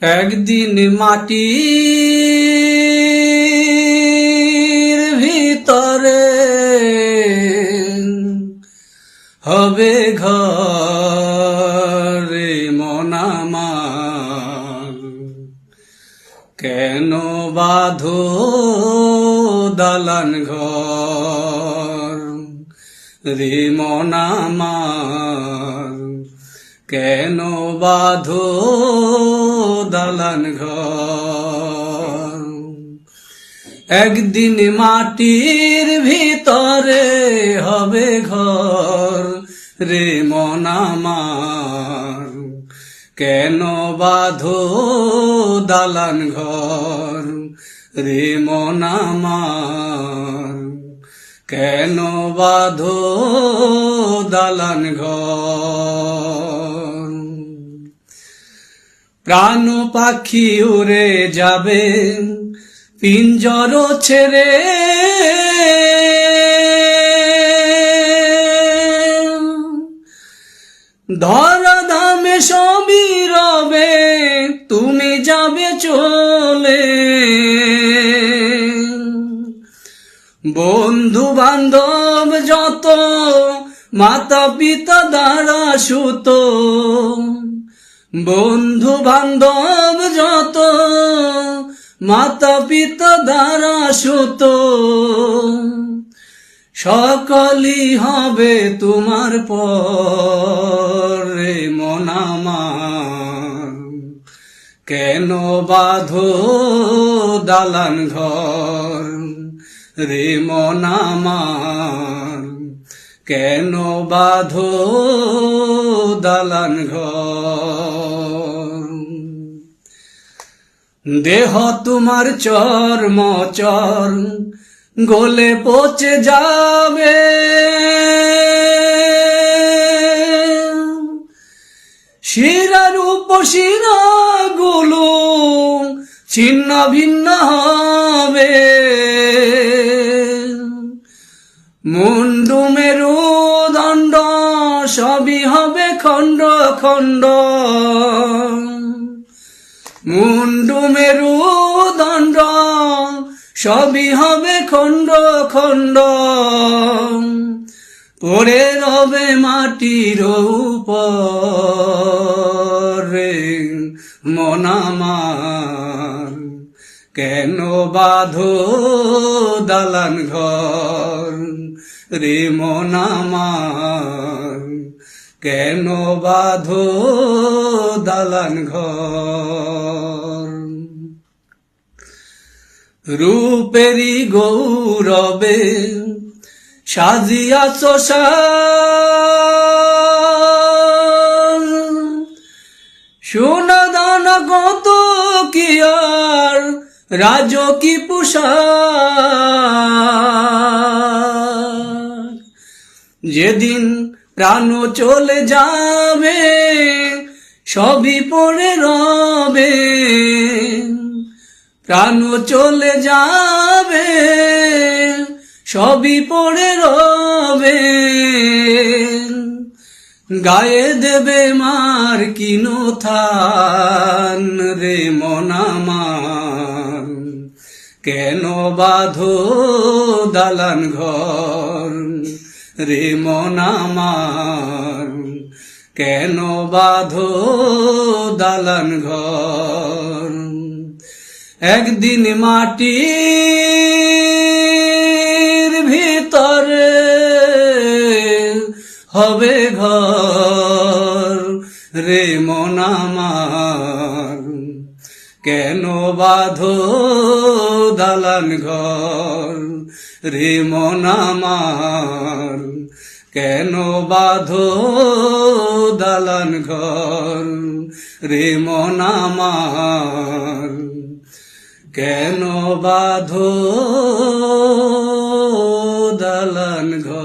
একদিন মাটির ভিতরে হবে ঘর রে মন আমার, কেন বাঁধো দালান ঘর রে মন আমার, কেন বাঁধো দালান ঘর। একদিন মাটির ভিতরে হবে ঘর রে মন আমার, কেন বাঁধো দালান ঘর রে মন আমার, কেন বাঁধো দালান ঘর। প্রাণ পাখি উড়ে যাবে পিঞ্জর ছেড়ে, ধরা ধামে সবই রবে তুমি যাবে চলে। বন্ধু বান্ধব যত মাতা পিতা দ্বারা সুত, বন্ধু বান্ধব যত মাতা পিতা দ্বারা সুত, সকলই হবে তোমার পর রে মন আমার, কেন বাঁধো দালান ঘর রে মন আমার, কেন বাঁধো দালান ঘর। দেহ তোমার চর্ম চর গলে পচে যাবে, শিরার উপশিরা গুলো ছিন্ন ভিন্ন হবে, মুন্ডু মেরুদণ্ড সবই হবে খণ্ড খণ্ড, মুন্ডু মেরুদণ্ড সবই হবে খণ্ড খণ্ড, পড়ে রবে মাটির উপর রে মন আমার, কেন বাঁধো দালান ঘর রে মন আমার, কেন বাঁধো দালান ঘর। রূপেরি গৌরবে সাজিয়াছ সোনা দানা কত কি আর রাজকী পোশাক, যেদিন প্রাণ চলে যাবে সবই পড়ে রবে, প্রাণ চলে যাবে সবই পড়ে রবে, গায়ে দেবে মার কিনো থান রে মন আমার, কেন বাঁধো দালান ঘর রে মন আমার, কেন বাঁধো দালান ঘর। একদিন মাটির ভিতরে হবে ঘর রে মন আমার, কেন বাঁধো দালান ঘর রে মন আমার, কেন বাঁধো দালান ঘর রে মন আমার, কেন বাঁধো দালান ঘর।